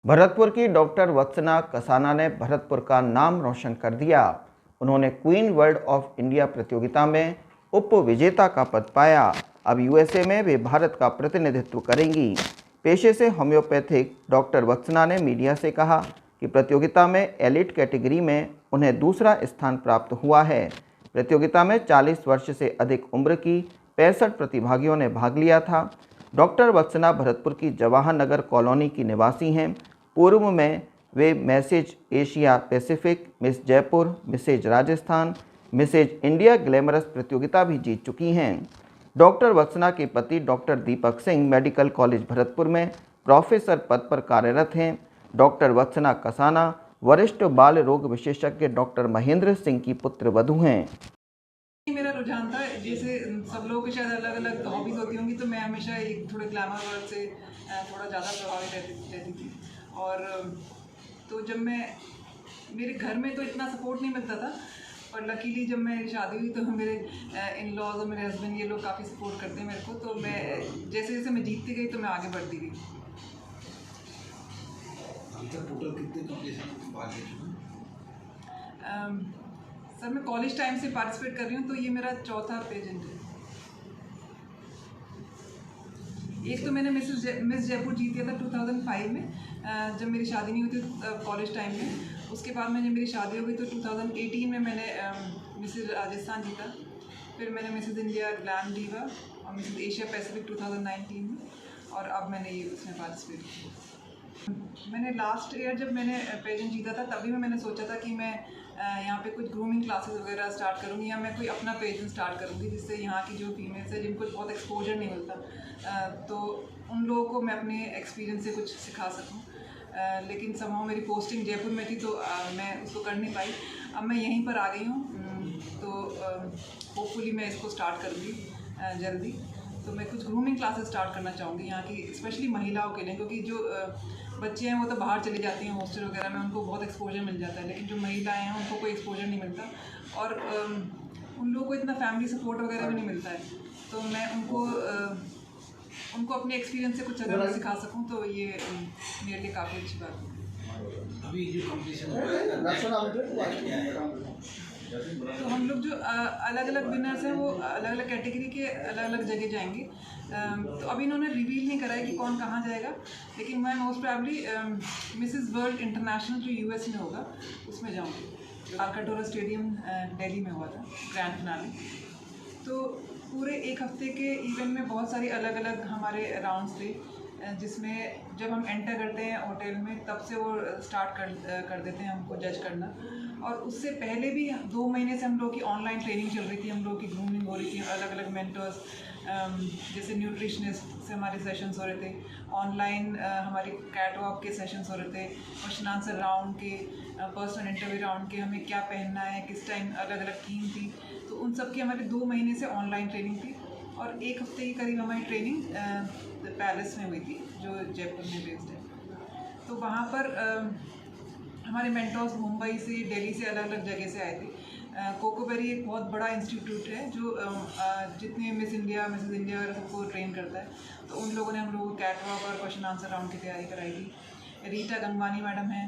भरतपुर की डॉक्टर वत्सना कसाना ने भरतपुर का नाम रोशन कर दिया। उन्होंने क्वीन वर्ल्ड ऑफ इंडिया प्रतियोगिता में उप विजेता का पद पाया। अब यूएसए में वे भारत का प्रतिनिधित्व करेंगी। पेशे से होम्योपैथिक डॉक्टर वत्सना ने मीडिया से कहा कि प्रतियोगिता में एलिट कैटेगरी में उन्हें दूसरा स्थान प्राप्त हुआ है। प्रतियोगिता में 40 वर्ष से अधिक उम्र की 65 प्रतिभागियों ने भाग लिया था। डॉक्टर वत्सना भरतपुर की जवाहर नगर कॉलोनी की निवासी हैं। पूर्व में वे Mrs Asia Pacific, Miss Jaipur, Mrs Rajasthan, Mrs India glamorous प्रतियोगिता भी जीत चुकी हैं। डॉक्टर वत्सना के पति doctor Deepak Singh medical college Bharatpur में प्रोफेसर पद पर कार्यरत हैं। डॉक्टर वत्सना कसाना वरिष्ठ बाल रोग विशेषज्ञ डॉक्टर महेंद्र सिंह की पुत्र वधू हैं। मेरा रुझान था, जैसे सब लोगों के शायद अलग अलग हॉबीज़ होती होंगी, तो मैं हमेशा एक थोड़े ग्लैमर वर्क से थोड़ा ज़्यादा प्रभावित रहती थी। और तो जब मैं मेरे घर में तो इतना सपोर्ट नहीं मिलता था, पर लकीली जब मेरी शादी हुई तो मेरे इन लॉज और मेरे हस्बैंड ये लोग काफ़ी सपोर्ट करते हैं मेरे को। तो मैं जैसे जैसे मैं जीतती गई तो मैं आगे बढ़ती गई। टोटल कितने कॉम्पिटिशन भाग ले चुके? सर मैं कॉलेज टाइम से पार्टिसिपेट कर रही हूँ, तो ये मेरा चौथा पेजेंट है। एक तो मैंने मिस जयपुर जीत लिया था 2005 में, जब मेरी शादी नहीं हुई थी कॉलेज टाइम में। उसके बाद में जब मेरी शादी हो गई तो 2018 में मैंने मिसेज राजस्थान जीता। फिर मैंने मिसेज इंडिया ग्लैम डीवा और मिसेज एशिया पैसिफिक 2019 में, और अब मैंने ये उसमें पार्टिसिपेट किया। मैंने लास्ट ईयर जब मैंने पेजेंट जीता था तभी मैंने सोचा था कि मैं यहाँ पे कुछ ग्रूमिंग क्लासेस वगैरह स्टार्ट करूँगी, या मैं कोई अपना पेजेंट स्टार्ट करूँगी जिससे यहाँ की जो फीमेल्स है जिनको बहुत एक्सपोजर नहीं मिलता, तो उन लोगों को मैं अपने एक्सपीरियंस से कुछ सिखा सकूँ। लेकिन समहाउ मेरी पोस्टिंग जयपुर में थी तो मैं उसको कर नहीं पाई। अब मैं यहीं पर आ गई हूँ, तो होपफुली मैं इसको स्टार्ट करूँगी जल्दी। तो मैं कुछ ग्रूमिंग क्लासेस स्टार्ट करना चाहूँगी यहाँ की, स्पेशली महिलाओं के लिए, क्योंकि जो बच्चे हैं वो तो बाहर चली जाती हैं हॉस्टल वगैरह में, उनको बहुत एक्सपोजर मिल जाता है, लेकिन जो महिलाएं हैं उनको कोई एक्सपोजर नहीं मिलता, और उन लोगों को इतना फैमिली सपोर्ट वगैरह भी नहीं मिलता है। तो मैं उनको अपने एक्सपीरियंस से कुछ अगर मैं सिखा सकूँ तो ये मेरे लिए काफ़ी अच्छी बात है। अभी जो कॉम्पिटिशन हो रहा है तो हम लोग जो अलग अलग विनर्स हैं वो अलग अलग कैटेगरी के अलग अलग जगह जाएंगे। तो अभी इन्होंने रिवील नहीं करा है कि कौन कहाँ जाएगा, लेकिन मैं most probably Mrs world international जो यूएस में होगा उसमें जाऊँगी। अलकटोरा स्टेडियम दिल्ली में हुआ था ग्रैंड फिनाले। तो पूरे एक हफ्ते के इवेंट में बहुत सारी अलग अलग हमारे राउंड्स थे, जिसमें जब हम एंटर करते हैं होटल में तब से वो स्टार्ट कर देते हैं हमको जज करना। और उससे पहले भी 2 महीने से हम लोग की ऑनलाइन ट्रेनिंग चल रही थी, हम लोग की ग्रूमिंग हो रही थी, अलग अलग मेंटर्स जैसे न्यूट्रिशनिस्ट से हमारे सेशंस हो रहे थे, ऑनलाइन हमारी कैटवॉक के सेशंस हो रहे थे, क्वेश्चन आंसर राउंड के, पर्सनल इंटरव्यू राउंड के, हमें क्या पहनना है, किस टाइम, अलग अलग थीम थी। तो उन सब की हमारी 2 महीने से ऑनलाइन ट्रेनिंग थी, और 1 हफ्ते के करीब हमारी ट्रेनिंग पैलेस में हुई थी जो जयपुर में बेस्ड है। तो वहाँ पर हमारे मेंटर्स मुंबई से, दिल्ली से, अलग अलग जगह से आए थे। कोकोबेरी एक बहुत बड़ा इंस्टीट्यूट है जो जितने मिस इंडिया, मिसेस इंडिया वगैरह सबको ट्रेन करता है। तो उन लोगों ने हम लोगों को कैटवॉक और क्वेश्चन आंसर राउंड की तैयारी कराई थी। रीटा गंगवानी मैडम हैं,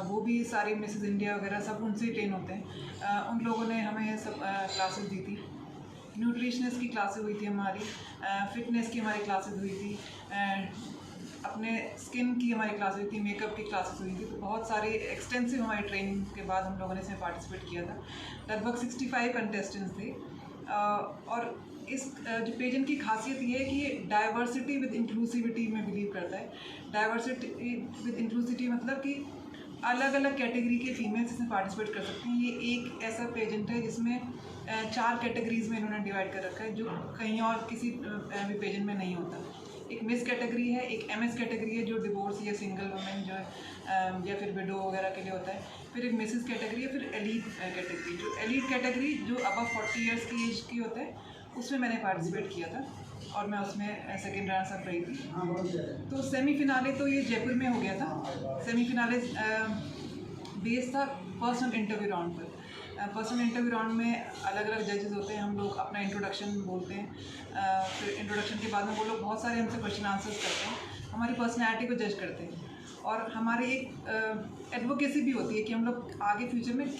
वो भी सारी मिसेस इंडिया वगैरह सब उनसे ही ट्रेन होते हैं। उन लोगों ने हमें सब क्लासेस दी थी। न्यूट्रिशनिस्ट की क्लासेस हुई थी हमारी, फिटनेस की हमारी क्लासेस हुई थी, अपने स्किन की हमारी क्लास हुई थी, मेकअप की क्लासेस हुई थी। तो बहुत सारी एक्सटेंसिव हमारी ट्रेनिंग के बाद हम लोगों ने इसमें पार्टिसिपेट किया था। लगभग 65 कंटेस्टेंट्स थे। और इस जो पेजेंट की खासियत ये है कि ये डाइवर्सिटी विद इंक्लूसिविटी में बिलीव करता है। डाइवर्सिटी विद इंक्लूसिविटी मतलब कि अलग अलग कैटेगरी के फीमेल्स इसमें पार्टिसिपेट कर सकती हैं। ये एक ऐसा पेजेंट है जिसमें 4 कैटेगरीज में इन्होंने डिवाइड कर रखा है, जो कहीं और किसी भी पेजेंट में नहीं होता। एक मिस कैटेगरी है, एक एमएस कैटेगरी है जो डिवोर्स या सिंगल वुमेन जो है या फिर विडो वगैरह के लिए होता है। फिर एक मिसेस कैटेगरी है, फिर एलीट कैटेगरी। जो एलीट कैटेगरी जो अबव 40 ईयर्स की एज की होता है, उसमें मैंने पार्टिसिपेट किया था, और मैं उसमें सेकेंड रनर्स अप रही थी। तो सेमीफिनाले तो ये जयपुर में हो गया था। सेमीफिनाले बेस था पर्सनल इंटरव्यू राउंड पर। पर्सनल इंटरव्यू राउंड में अलग अलग जजेस होते हैं, हम लोग अपना इंट्रोडक्शन बोलते हैं, फिर इंट्रोडक्शन के बाद में वो लोग बहुत सारे हमसे क्वेश्चन आंसर्स करते हैं, हमारी पर्सनैलिटी को जज करते हैं। और हमारी एक एडवोकेसी भी होती है कि हम लोग आगे फ्यूचर में